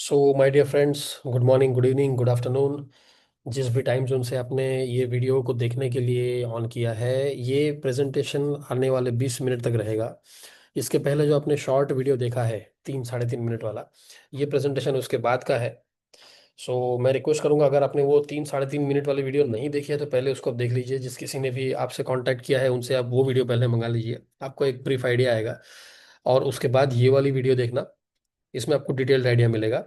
So my dear friends, good morning, good evening, good afternoon. जिस भी time zone से आपने ये वीडियो को देखने के लिए ऑन किया है, ये प्रेजेंटेशन आने वाले 20 मिनट तक रहेगा। इसके पहले जो आपने शॉर्ट वीडियो देखा है, 3 साढ़े 3 मिनट वाला, ये प्रेजेंटेशन उसके बाद का है। सो मैं रिक्वेस्ट करूंगा, अगर आपने वो 3 साढ़े 3 मिनट वाली वीडियो नहीं देखी है तो पहले उसको आप देख लीजिए। जिस किसी ने भी आपसे कांटेक्ट किया है उनसे आप वो वीडियो पहले मंगा लीजिए, आपको एक ब्रीफ आइडिया आएगा। और उसके बाद ये वाली वीडियो देखना, इसमें आपको डिटेल्ड आइडिया मिलेगा।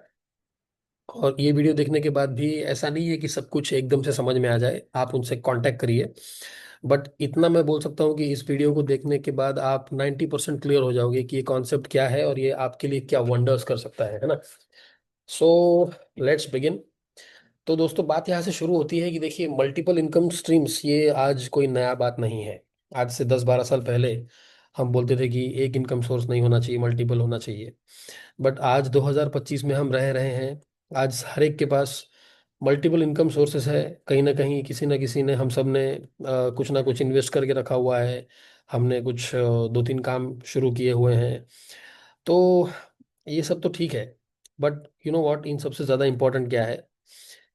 और ये वीडियो देखने के बाद भी ऐसा नहीं है कि सब कुछ एकदम से समझ में आ जाए, आप उनसे कांटेक्ट करिए। बट इतना मैं बोल सकता हूँ कि इस वीडियो को देखने के बाद आप 90% क्लियर हो जाओगे कि ये कॉन्सेप्ट क्या है और ये आपके लिए क्या वंडर्स कर सकता है ना। So let's begin. तो दोस्तों, बात यहाँ से शुरू होती है कि देखिए, मल्टीपल इनकम स्ट्रीम्स ये आज कोई नया बात नहीं है। आज से 10-12 साल पहले हम बोलते थे कि एक इनकम सोर्स नहीं होना चाहिए, मल्टीपल होना चाहिए। बट आज 2025 में हम रह रहे हैं। आज हर एक के पास मल्टीपल इनकम सोर्सेस है। कहीं ना कहीं किसी ना किसी ने, हम सब ने कुछ ना कुछ इन्वेस्ट करके रखा हुआ है। हमने कुछ 2-3 काम शुरू किए हुए हैं। तो ये सब तो ठीक है। बट यू नो व्हाट, इन सबसे ज़्यादा इम्पोर्टेंट क्या है?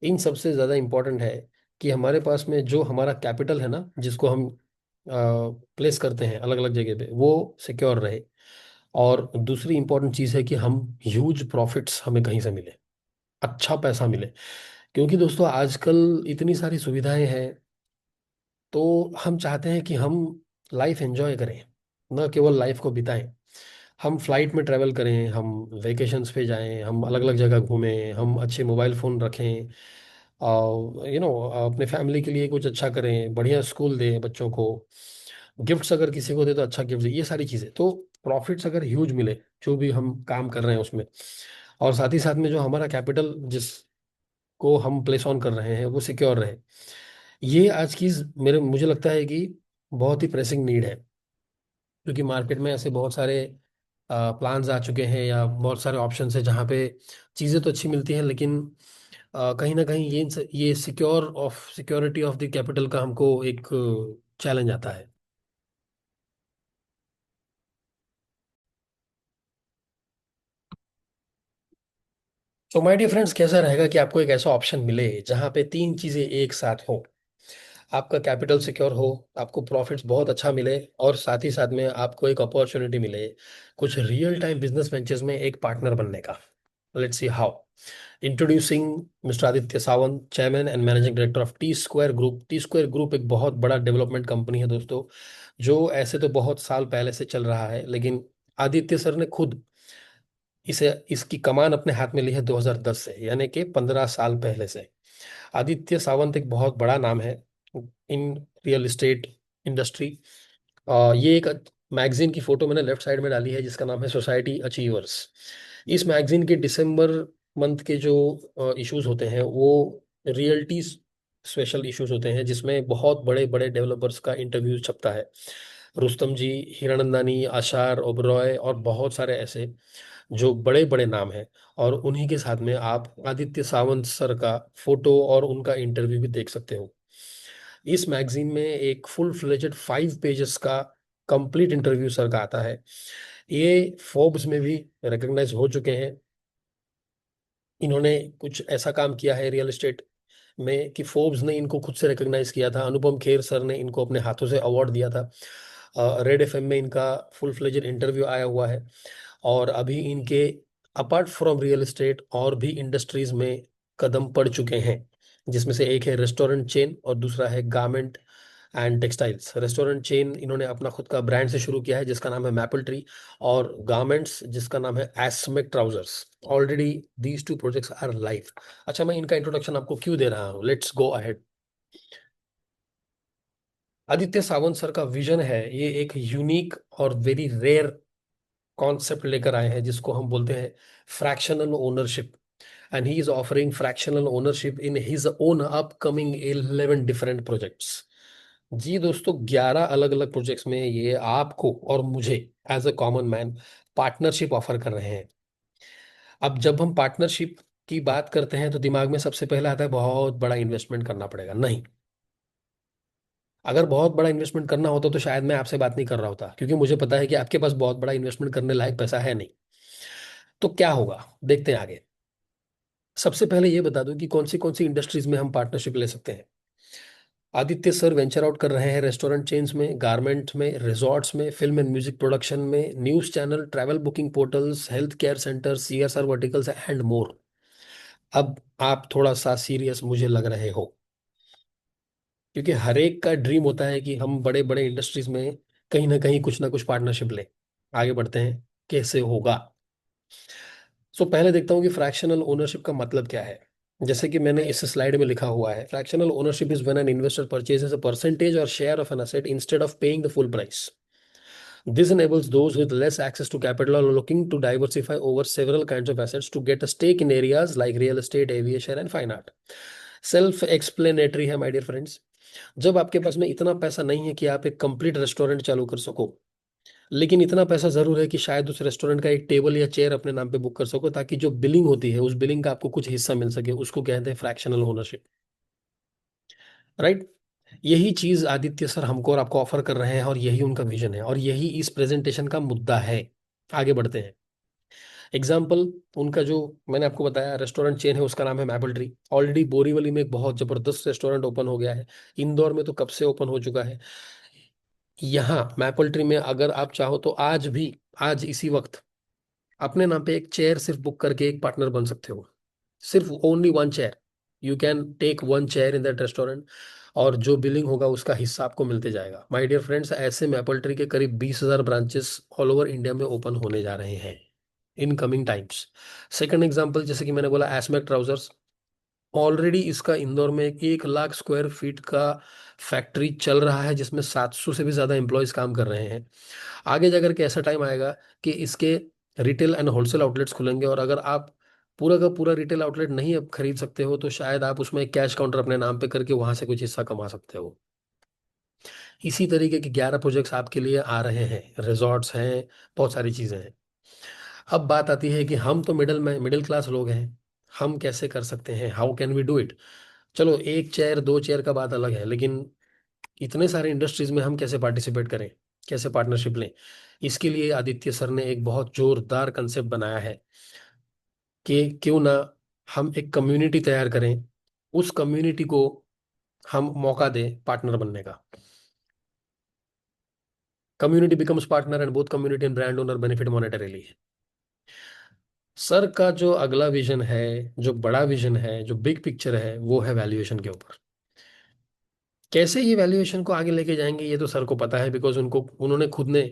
इन सबसे ज़्यादा इम्पोर्टेंट है कि हमारे पास में जो हमारा कैपिटल है ना, जिसको हम प्लेस करते हैं अलग अलग जगह पे, वो सिक्योर रहे। और दूसरी इंपॉर्टेंट चीज़ है कि हम ह्यूज प्रॉफिट्स हमें कहीं से मिले, अच्छा पैसा मिले। क्योंकि दोस्तों, आजकल इतनी सारी सुविधाएं हैं, तो हम चाहते हैं कि हम लाइफ एंजॉय करें, न केवल लाइफ को बिताएं। हम फ्लाइट में ट्रैवल करें, हम वेकेशंस पे जाएं, हम अलग अलग जगह घूमें, हम अच्छे मोबाइल फ़ोन रखें, और अपने फैमिली के लिए कुछ अच्छा करें, बढ़िया स्कूल दें बच्चों को, गिफ्ट्स अगर किसी को दे तो अच्छा गिफ्ट दे। ये सारी चीज़ें तो, प्रॉफिट्स अगर ह्यूज मिले जो भी हम काम कर रहे हैं उसमें, और साथ ही साथ में जो हमारा कैपिटल जिसको हम प्लेस ऑन कर रहे हैं वो सिक्योर रहे। ये आज की मेरे मुझे लगता है कि बहुत ही प्रेसिंग नीड है। क्योंकि मार्केट में ऐसे बहुत सारे प्लान्स आ चुके हैं, या बहुत सारे ऑप्शंस हैं जहाँ पे चीज़ें तो अच्छी मिलती हैं, लेकिन कहीं ना कहीं ये सिक्योरिटी ऑफ द कैपिटल का हमको एक चैलेंज आता है। तो माय डियर फ्रेंड्स, कैसा रहेगा कि आपको एक ऐसा ऑप्शन मिले जहाँ पे तीन चीज़ें एक साथ हो? आपका कैपिटल सिक्योर हो, आपको प्रॉफिट्स बहुत अच्छा मिले, और साथ ही साथ में आपको एक अपॉर्चुनिटी मिले कुछ रियल टाइम बिजनेस वेंचर्स में एक पार्टनर बनने का। Let's see how. Introducing mister Aditya Sawant, chairman and managing director of T square group. T square group एक बहुत बड़ा डेवलपमेंट कंपनी है दोस्तों, जो ऐसे तो बहुत साल पहले से चल रहा है, लेकिन आदित्य सर ने खुद इसे इसकी कमान अपने हाथ में ली है 2010 से, यानी कि 15 साल पहले से। आदित्य सावंत एक बहुत बड़ा नाम है इन रियल एस्टेट इंडस्ट्री। ये एक मैगजीन की फोटो मैंने लेफ्ट साइड में डाली है जिसका नाम है सोसाइटी अचीवर्स। इस मैगजीन के दिसंबर मंथ के जो इश्यूज होते हैं वो रियल्टी स्पेशल इश्यूज होते हैं, जिसमें बहुत बड़े बड़े डेवलपर्स का इंटरव्यू छपता है। रुस्तम जी, हीरानंदानी, आशार ओबरॉय और बहुत सारे ऐसे जो बड़े बड़े नाम हैं। और उन्हीं के साथ में आप आदित्य सावंत सर का फोटो और उनका इंटरव्यू भी देख सकते हो। इस मैगजीन में एक फुल फ्लेजेड 5 पेजेस का कंप्लीट इंटरव्यू सर का आता है। ये फोर्ब्स में भी रिकॉग्नाइज हो चुके हैं। इन्होंने कुछ ऐसा काम किया है रियल एस्टेट में कि फोर्ब्स ने इनको खुद से रिकॉग्नाइज किया था। अनुपम खेर सर ने इनको अपने हाथों से अवार्ड दिया था। रेड एफएम में इनका फुल फ्लेजेड इंटरव्यू आया हुआ है। और अभी इनके अपार्ट फ्रॉम रियल एस्टेट और भी इंडस्ट्रीज में कदम पड़ चुके हैं, जिसमें से एक है रेस्टोरेंट चेन और दूसरा है garment and textiles. Restaurant chain इन्होंने अपना खुद का ब्रांड से शुरू किया है जिसका नाम है मैपल ट्री, और गारमेंट्स जिसका नाम है एस्मेक trousers. Already these two projects are live. अच्छा, मैं इनका इंट्रोडक्शन आपको क्यों दे रहा हूँ, let's go ahead. Aditya Sawant sir का विजन है, ये एक यूनिक और वेरी रेयर कॉन्सेप्ट लेकर आए हैं जिसको हम बोलते हैं fractional ownership. And he is offering fractional ownership in his own upcoming 11 different projects. जी दोस्तों, 11 अलग अलग प्रोजेक्ट्स में ये आपको और मुझे as a common man partnership offer कर रहे हैं। अब जब हम पार्टनरशिप की बात करते हैं तो दिमाग में सबसे पहले आता है बहुत बड़ा इन्वेस्टमेंट करना पड़ेगा। नहीं, अगर बहुत बड़ा इन्वेस्टमेंट करना होता तो शायद मैं आपसे बात नहीं कर रहा होता, क्योंकि मुझे पता है कि आपके पास बहुत बड़ा इन्वेस्टमेंट करने लायक पैसा है नहीं। तो क्या होगा, देखते हैं आगे। सबसे पहले ये बता दूं कि कौन सी इंडस्ट्रीज में हम पार्टनरशिप ले सकते हैं। आदित्य सर वेंचर आउट कर रहे हैं रेस्टोरेंट चेन्स में, गारमेंट में, रिजॉर्ट्स में, फिल्म एंड म्यूजिक प्रोडक्शन में, news channel, travel booking portals, health care centre, CSR verticals and more. अब आप थोड़ा सा सीरियस मुझे लग रहे हो, क्योंकि हर एक का ड्रीम होता है कि हम बड़े बड़े इंडस्ट्रीज में कहीं ना कुछ पार्टनरशिप लें। आगे बढ़ते हैं, कैसे होगा। सो पहले देखता हूँ कि फ्रैक्शनल ओनरशिप का मतलब क्या है। जैसे कि मैंने इस स्लाइड में लिखा हुआ है, fractional ownership is when an investor purchases a percentage or share of an asset instead of paying the full price. This enables those with less access to capital or looking to diversify over several kinds of assets to get a stake in areas like real estate, aviation and fine art. Self explanatory है my dear friends. जब आपके पास में इतना पैसा नहीं है कि आप एक कंप्लीट रेस्टोरेंट चालू कर सको, लेकिन इतना पैसा जरूर है कि शायद उस रेस्टोरेंट का एक टेबल या चेयर अपने नाम पे बुक कर सको, ताकि जो बिलिंग होती है उस बिलिंग का आपको कुछ हिस्सा मिल सके, उसको कहते हैं फ्रैक्शनल ओनरशिप। राइट। यही चीज आदित्य सर हमको और आपको ऑफर कर रहे हैं, और यही उनका विजन है, और यही इस प्रेजेंटेशन का मुद्दा है। आगे बढ़ते हैं। एग्जाम्पल, उनका जो मैंने आपको बताया रेस्टोरेंट चेन है, उसका नाम है मैपल ट्री। ऑलरेडी बोरीवली में एक बहुत जबरदस्त रेस्टोरेंट ओपन हो गया है। इंदौर में तो कब से ओपन हो चुका है। यहाँ मैपल ट्री में अगर आप चाहो तो आज भी, आज इसी वक्त अपने नाम पे एक चेयर सिर्फ बुक करके एक पार्टनर बन सकते हो। सिर्फ only one chair, you can take one chair in that restaurant, और जो बिलिंग होगा उसका हिस्सा आपको मिलते जाएगा। माय डियर फ्रेंड्स, ऐसे मैपल ट्री के करीब 20,000 ब्रांचेस ऑल ओवर इंडिया में ओपन होने जा रहे हैं in coming times. Second example, जैसे कि मैंने बोला एसमैक ट्राउजर्स, ऑलरेडी इसका इंदौर में 1 लाख स्क्वायर फीट का फैक्ट्री चल रहा है, जिसमें 700 से भी ज्यादा एम्प्लॉयज काम कर रहे हैं। आगे जाकर के ऐसा टाइम आएगा कि इसके रिटेल एंड होलसेल आउटलेट्स खुलेंगे, और अगर आप पूरा का पूरा रिटेल आउटलेट नहीं अब खरीद सकते हो, तो शायद आप उसमें एक कैश काउंटर अपने नाम पे करके वहां से कुछ हिस्सा कमा सकते हो। इसी तरीके के 11 प्रोजेक्ट्स आपके लिए आ रहे हैं, रिजॉर्ट्स हैं, बहुत सारी चीजें हैं। अब बात आती है कि हम तो मिडिल क्लास लोग हैं, हम कैसे कर सकते हैं, how can we do it. चलो, एक चेयर दो चेयर का बात अलग है, लेकिन इतने सारे इंडस्ट्रीज में हम कैसे पार्टिसिपेट करें, कैसे पार्टनरशिप लें। इसके लिए आदित्य सर ने एक बहुत जोरदार कंसेप्ट बनाया है कि क्यों ना हम एक कम्युनिटी तैयार करें, उस कम्युनिटी को हम मौका दें पार्टनर बनने का। Community becomes partner and both community and brand owner benefit monetarily. Sir का जो अगला विजन है, जो बड़ा विजन है, जो बिग पिक्चर है, वो है वैल्यूएशन के ऊपर। कैसे ये वैल्यूएशन को आगे लेके जाएंगे ये तो सर को पता है, बिकॉज उन्होंने खुद ने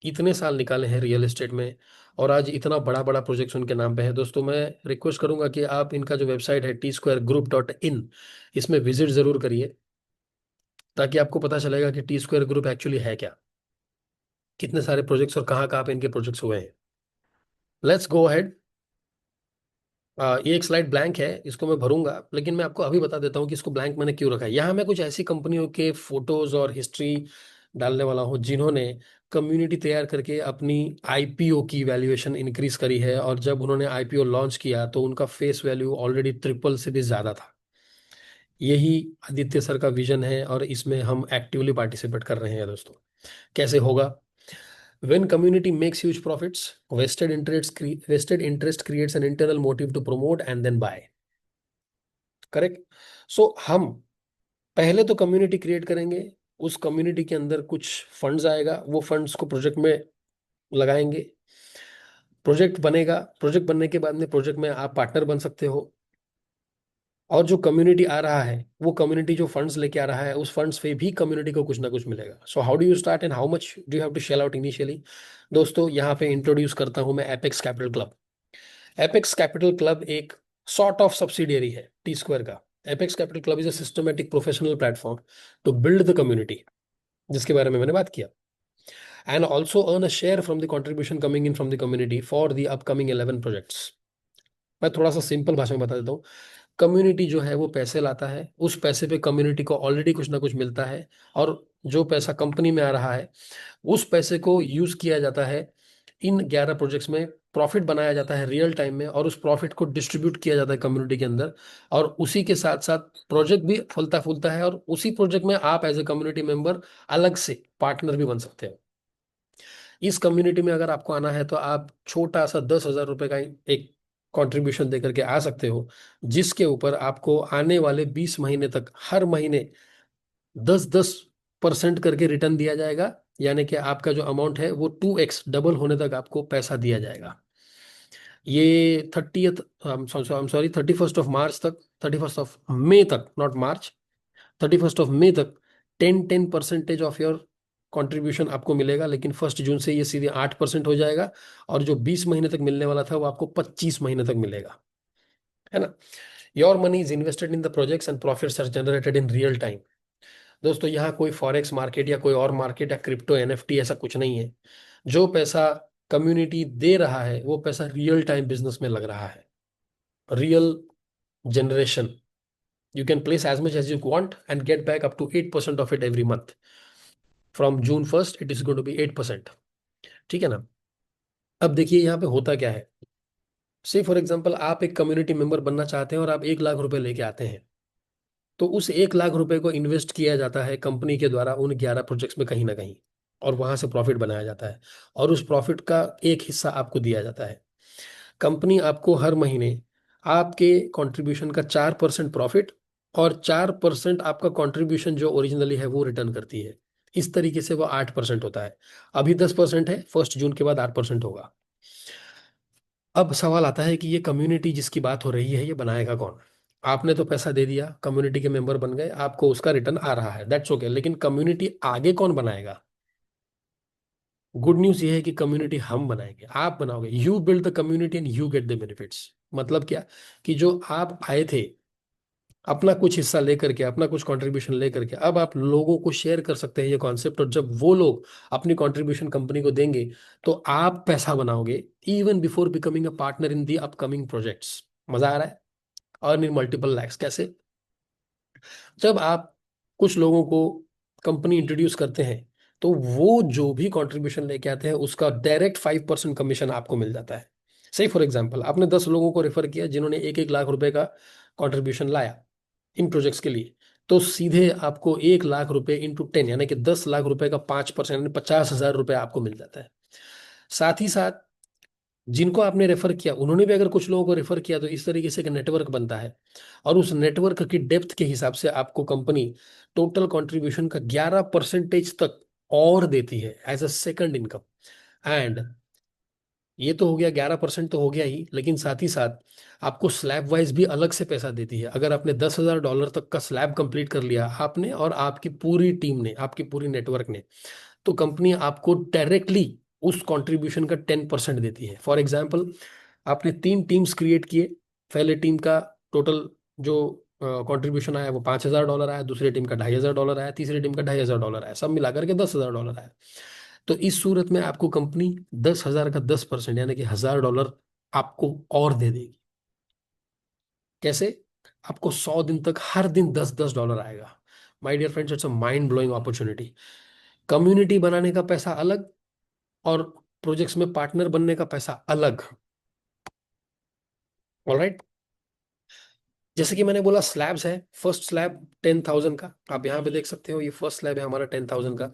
इतने साल निकाले हैं रियल एस्टेट में, और आज इतना बड़ा बड़ा प्रोजेक्ट उनके नाम पे है। दोस्तों, मैं रिक्वेस्ट करूंगा कि आप इनका जो वेबसाइट है tsquaregroup.in, इसमें विजिट जरूर करिए, ताकि आपको पता चलेगा कि टी स्क्वायर ग्रुप एक्चुअली है क्या, कितने सारे प्रोजेक्ट्स और कहाँ कहाँ पे इनके प्रोजेक्ट्स हुए हैं। Let's go ahead. ये एक स्लाइड ब्लैंक है, इसको मैं भरूंगा, लेकिन मैं आपको अभी बता देता हूँ कि इसको ब्लैंक मैंने क्यों रखा है। यहाँ मैं कुछ ऐसी कंपनियों के फोटोज और हिस्ट्री डालने वाला हूँ जिन्होंने कम्युनिटी तैयार करके अपनी आईपीओ की वैल्यूएशन इंक्रीज करी है, और जब उन्होंने आईपीओ लॉन्च किया तो उनका फेस वैल्यू ऑलरेडी ट्रिपल से भी ज्यादा था। यही आदित्य सर का विजन है, और इसमें हम एक्टिवली पार्टिसिपेट कर रहे हैं दोस्तों। कैसे होगा। When community makes huge profits, vested interest creates an internal motive to promote and then buy. Correct. So हम पहले तो कम्युनिटी क्रिएट करेंगे, उस कम्युनिटी के अंदर कुछ फंड्स आएगा, वो फंड्स को प्रोजेक्ट में लगाएंगे, प्रोजेक्ट बनेगा, प्रोजेक्ट बनने के बाद में प्रोजेक्ट में आप पार्टनर बन सकते हो, और जो कम्युनिटी आ रहा है, वो कम्युनिटी जो फंड्स लेके आ रहा है, उस फंड्स पे भी कम्युनिटी को कुछ ना कुछ मिलेगा। So how do you start and how much do you have to shell out initially. दोस्तों, यहाँ पे इंट्रोड्यूस करता हूं मैं Apex Capital Club. Apex Capital Club एक सॉर्ट ऑफ सब्सिडियरी है टी स्क्वायर का। Apex Capital Club is a systematic professional platform to build the community, जिसके बारे में मैंने बात किया, and also earn a share from the contribution coming in from the community for the upcoming 11 projects. मैं थोड़ा सा सिंपल भाषा में बता देता हूँ। कम्युनिटी जो है वो पैसे लाता है, उस पैसे पे कम्युनिटी को ऑलरेडी कुछ ना कुछ मिलता है, और जो पैसा कंपनी में आ रहा है, उस पैसे को यूज किया जाता है इन 11 प्रोजेक्ट्स में, प्रॉफिट बनाया जाता है रियल टाइम में, और उस प्रॉफिट को डिस्ट्रीब्यूट किया जाता है कम्युनिटी के अंदर, और उसी के साथ साथ प्रोजेक्ट भी फलता फूलता है, और उसी प्रोजेक्ट में आप एज ए कम्युनिटी मेंबर अलग से पार्टनर भी बन सकते हो। इस कम्युनिटी में अगर आपको आना है तो आप छोटा सा 10,000 रुपए का एक कंट्रीब्यूशन दे करके आ सकते हो, जिसके ऊपर आपको आने वाले 20 महीने तक हर महीने 10-10% करके रिटर्न दिया जाएगा। यानी कि आपका जो अमाउंट है वो 2x डबल होने तक आपको पैसा दिया जाएगा। ये 30th, sorry 31st of March तक, 31st ऑफ मे तक, not March, 31st of May तक 10-10% ऑफ योर कंट्रीब्यूशन आपको मिलेगा। लेकिन 1 जून से ये सीधे 8% हो जाएगा, और जो 20 महीने तक मिलने वाला था वो आपको 25 महीने तक मिलेगा, है ना। Your money is invested in the projects and profits are generated in real time. दोस्तों यहाँ कोई फॉरेक्स मार्केट या कोई और मार्केट या क्रिप्टो एनएफटी ऐसा कुछ नहीं है। जो पैसा कम्युनिटी दे रहा है वो पैसा रियल टाइम बिजनेस में लग रहा है, real generation. You can place as much as you want and get back up to 8% of it every month. From June 1st, it is going to be 8%। ठीक है ना। अब देखिए यहाँ पे होता क्या है। से फॉर एग्जाम्पल आप एक कम्युनिटी मेंबर बनना चाहते हैं और आप 1 लाख रुपए लेके आते हैं, तो उस 1 लाख रुपए को इन्वेस्ट किया जाता है कंपनी के द्वारा उन 11 प्रोजेक्ट्स में कहीं ना कहीं, और वहां से प्रॉफिट बनाया जाता है, और उस प्रॉफिट का एक हिस्सा आपको दिया जाता है। कंपनी आपको हर महीने आपके कंट्रीब्यूशन का 4% प्रॉफिट और 4% आपका कंट्रीब्यूशन जो ओरिजिनली है वो रिटर्न करती है। इस तरीके से वो 8% होता है। अभी 10% है, 1 जून के बाद 8% होगा। अब सवाल आता है कि ये कम्युनिटी जिसकी बात हो रही है ये बनाएगा कौन। आपने तो पैसा दे दिया, कम्युनिटी के मेंबर बन गए, आपको उसका रिटर्न आ रहा है, दैट्स ओके। लेकिन कम्युनिटी आगे कौन बनाएगा। गुड न्यूज ये है कि कम्युनिटी हम बनाएंगे, आप बनाओगे। You build the community and you get the benefits. मतलब क्या, कि जो आप आए थे अपना कुछ हिस्सा लेकर के, अपना कुछ कंट्रीब्यूशन लेकर के, अब आप लोगों को शेयर कर सकते हैं ये कॉन्सेप्ट, और जब वो लोग अपनी कंट्रीब्यूशन कंपनी को देंगे तो आप पैसा बनाओगे even before becoming a partner in the upcoming projects. मजा आ रहा है। अर्न इन मल्टीपल लैक्स कैसे। जब आप कुछ लोगों को कंपनी इंट्रोड्यूस करते हैं तो वो जो भी कंट्रीब्यूशन लेके आते हैं उसका डायरेक्ट 5% कमीशन आपको मिल जाता है। सही फॉर एग्जांपल आपने 10 लोगों को रेफर किया जिन्होंने 1-1 लाख रुपए का कंट्रीब्यूशन लाया इन प्रोजेक्ट्स के लिए, तो सीधे आपको 1 लाख रुपए इंटू 10 यानी कि 10 लाख रुपए का 5% यानी 50,000 रुपए आपको मिल जाता है। साथ ही साथ जिनको आपने रेफर किया उन्होंने भी अगर कुछ लोगों को रेफर किया, तो इस तरीके से एक नेटवर्क बनता है, और उस नेटवर्क की डेप्थ के हिसाब से आपको कंपनी टोटल कंट्रीब्यूशन का 11% तक और देती है as a second income. And ये तो हो गया, 11% तो हो गया ही, लेकिन साथ ही साथ आपको स्लैब वाइज भी अलग से पैसा देती है। अगर आपने $10,000 तक का स्लैब कंप्लीट कर लिया आपने और आपकी पूरी टीम ने, आपकी पूरी नेटवर्क ने, तो कंपनी आपको डायरेक्टली उस कंट्रीब्यूशन का 10% देती है। फॉर एग्जाम्पल आपने 3 टीम्स क्रिएट किए, पहले टीम का टोटल जो कंट्रीब्यूशन आया वो $5,000 आया, दूसरी टीम का $2,500 आया, तीसरी टीम का $2,500 आया, सब मिलाकर के $10,000 आया। तो इस सूरत में आपको कंपनी 10,000 का 10% यानी कि $1,000 आपको और दे देगी। कैसे। आपको 100 दिन तक हर दिन $10-10 आएगा। My dear friends, it's a mind blowing opportunity. Community बनाने का पैसा अलग और प्रोजेक्ट्स में पार्टनर बनने का पैसा अलग। ऑलराइट। जैसे कि मैंने बोला स्लैब्स है। फर्स्ट स्लैब 10,000 का, आप यहाँ पे देख सकते हो, ये फर्स्ट स्लैब है हमारा 10,000 का।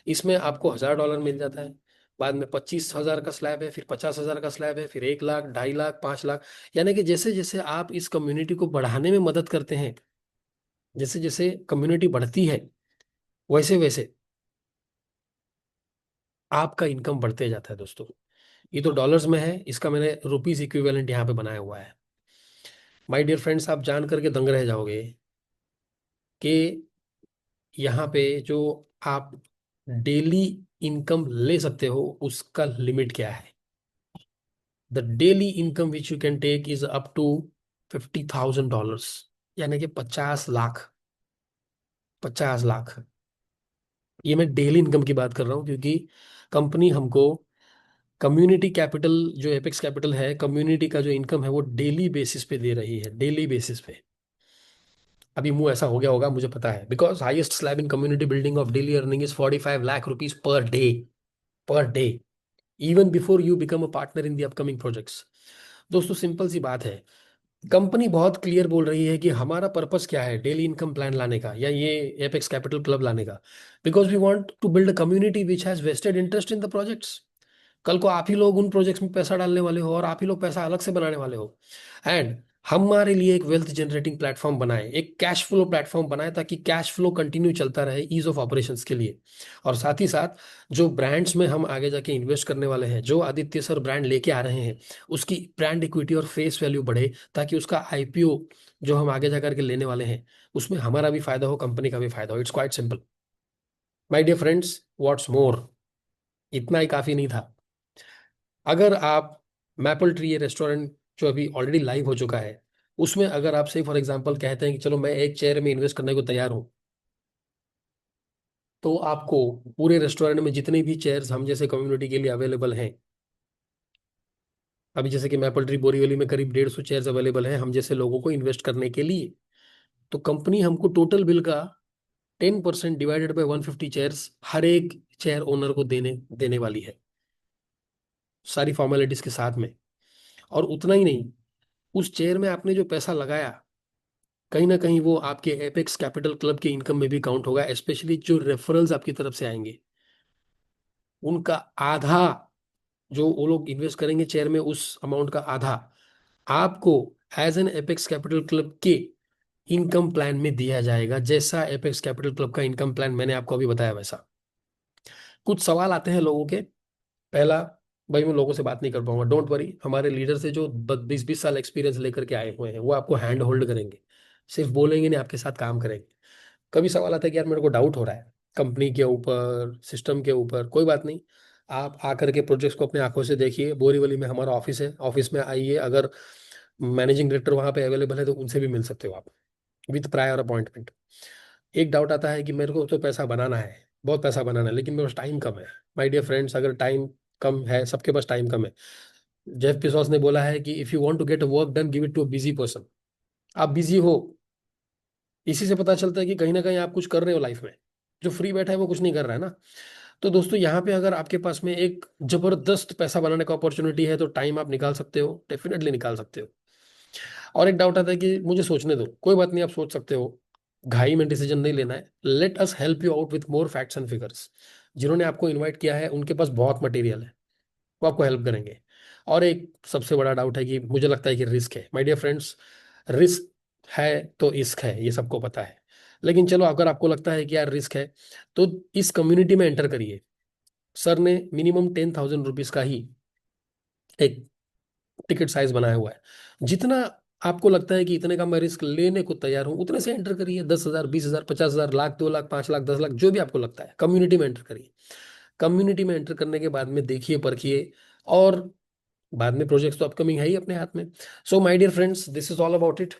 इसमें आपको $1,000 मिल जाता है। बाद में 25,000 का स्लैब है, फिर 50,000 का स्लैब है, फिर 1 लाख, 2.5 लाख, 5 लाख। यानी कि जैसे जैसे आप इस कम्युनिटी को बढ़ाने में मदद करते हैं, जैसे जैसे कम्युनिटी बढ़ती है, वैसे वैसे आपका इनकम बढ़ते जाता है दोस्तों। ये तो डॉलर्स में है, इसका मैंने रुपीज इक्विवेलेंट यहाँ पे बनाया हुआ है। माय डियर फ्रेंड्स, आप जान करके दंग रह जाओगे कि यहाँ पे जो आप डेली इनकम ले सकते हो उसका लिमिट क्या है। The daily income which you can take is up to $50,000, यानी कि 50 लाख। 50 लाख, ये मैं डेली इनकम की बात कर रहा हूँ, क्योंकि कंपनी हमको कम्युनिटी कैपिटल, जो एपेक्स कैपिटल है, कम्युनिटी का जो इनकम है वो डेली बेसिस पे दे रही है, डेली बेसिस पे। अभी मुंह ऐसा हो गया होगा मुझे पता है, because highest slab in community building of daily earning is 45 lakh rupees per day. Per day, even before you become a partner in the upcoming projects. दोस्तों सिंपल सी बात है, कंपनी बहुत क्लियर बोल रही है कि हमारा पर्पस क्या है डेली इनकम प्लान लाने का या ये एपेक्स कैपिटल क्लब लाने का। Because we want to build a community which has vested interest in the projects. कल को आप ही लोग उन प्रोजेक्ट्स में पैसा डालने वाले हो और आप ही लोग पैसा अलग से बनाने वाले हो। एंड हमारे लिए एक वेल्थ जनरेटिंग प्लेटफॉर्म बनाए, एक कैश फ्लो प्लेटफॉर्म बनाए, ताकि कैश फ्लो कंटिन्यू चलता रहे ईज ऑफ ऑपरेशंस के लिए। और साथ ही साथ जो ब्रांड्स में हम आगे जाके इन्वेस्ट करने वाले हैं, जो आदित्य सर ब्रांड लेके आ रहे हैं, उसकी ब्रांड इक्विटी और फेस वैल्यू बढ़े, ताकि उसका आईपीओ जो हम आगे जा करके लेने वाले हैं उसमें हमारा भी फायदा हो, कंपनी का भी फायदा हो। It's quite simple my dear friends. What's more, इतना ही काफी नहीं था। अगर आप मैपल ट्री रेस्टोरेंट जो अभी ऑलरेडी लाइव हो चुका है, उसमें अगर आप से फॉर एग्जांपल कहते हैं कि चलो मैं एक चेयर में इन्वेस्ट करने को तैयार हूं, तो आपको पूरे रेस्टोरेंट में जितनी भी चेयर्स हम जैसे कम्युनिटी के लिए अवेलेबल हैं, अभी जैसे कि मैपल ट्री बोरीवली में करीब 150 चेयर्स अवेलेबल हैं हम जैसे लोगों को इन्वेस्ट करने के लिए, तो कंपनी हमको टोटल बिल का 10% डिवाइडेड बाय 150 चेयर्स हर एक चेयर ओनर को देने देने वाली है, सारी फॉर्मेलिटीज के साथ में। और उतना ही नहीं, उस चेयर में आपने जो पैसा लगाया, कहीं ना कहीं वो आपके एपेक्स कैपिटल क्लब के इनकम में भी काउंट होगा, स्पेशली जो रेफरल्स आपकी तरफ से आएंगे उनका आधा, जो वो लोग इन्वेस्ट करेंगे चेयर में उस अमाउंट का आधा आपको as an Apex Capital Club के इनकम प्लान में दिया जाएगा, जैसा एपेक्स कैपिटल क्लब का इनकम प्लान मैंने आपको अभी बताया वैसा। कुछ सवाल आते हैं लोगों के। पहला, भाई मैं लोगों से बात नहीं कर पाऊंगा। डोंट वरी, हमारे लीडर से जो 20-20 साल एक्सपीरियंस लेकर के आए हुए हैं वो आपको हैंड होल्ड करेंगे, सिर्फ बोलेंगे नहीं, आपके साथ काम करेंगे। कभी सवाल आता है कि यार मेरे को डाउट हो रहा है कंपनी के ऊपर, सिस्टम के ऊपर, कोई बात नहीं, आप आकर के प्रोजेक्ट्स को अपने आंखों से देखिए। बोरीवली में हमारा ऑफिस है, ऑफिस में आइए, अगर मैनेजिंग डायरेक्टर वहाँ पे अवेलेबल है तो उनसे भी मिल सकते हो आप विथ प्रायर अपॉइंटमेंट। एक डाउट आता है कि मेरे को तो पैसा बनाना है, बहुत पैसा बनाना है, लेकिन मेरे पास टाइम कम है। माय डियर फ्रेंड्स, अगर टाइम कम है, सबके पास टाइम कम है। जेफ बेजोस ने बोला है कि if you want to get work done, give it to a busy person. आप बिजी हो, इसी से पता चलता है कि कहीं ना कहीं आप कुछ कर रहे हो लाइफ में। जो फ्री बैठा है वो कुछ नहीं कर रहा है ना। तो दोस्तों, यहाँ पे अगर आपके पास में एक जबरदस्त पैसा बनाने का अपॉर्चुनिटी है तो टाइम आप निकाल सकते हो, डेफिनेटली निकाल सकते हो। और एक डाउट आता है कि मुझे सोचने दो, कोई बात नहीं, आप सोच सकते हो, घाई में डिसीजन नहीं लेना है। Let us help you out with more facts and figures. जिन्होंने आपको इनवाइट किया है उनके पास बहुत मटेरियल है, वो आपको हेल्प करेंगे। और एक सबसे बड़ा डाउट है कि मुझे लगता है कि रिस्क है। माय डियर फ्रेंड्स, रिस्क है तो इश्क है, ये सबको पता है। लेकिन चलो, अगर आपको लगता है कि यार रिस्क है, तो इस कम्युनिटी में एंटर करिए। सर ने मिनिमम 10,000 रुपीज का ही एक टिकट साइज बनाया हुआ है। जितना आपको लगता है कि इतने का मैं रिस्क लेने को तैयार हूं, उतने से एंटर करिए। 10,000, 20,000, 50,000, लाख, 2 लाख, 5 लाख, 10 लाख, जो भी आपको लगता है, कम्युनिटी में एंटर करिए। कम्युनिटी में एंटर करने के बाद में देखिए, परखिए, और बाद में प्रोजेक्ट्स तो अपकमिंग है ही अपने हाथ में। So my dear friends, this is all about it.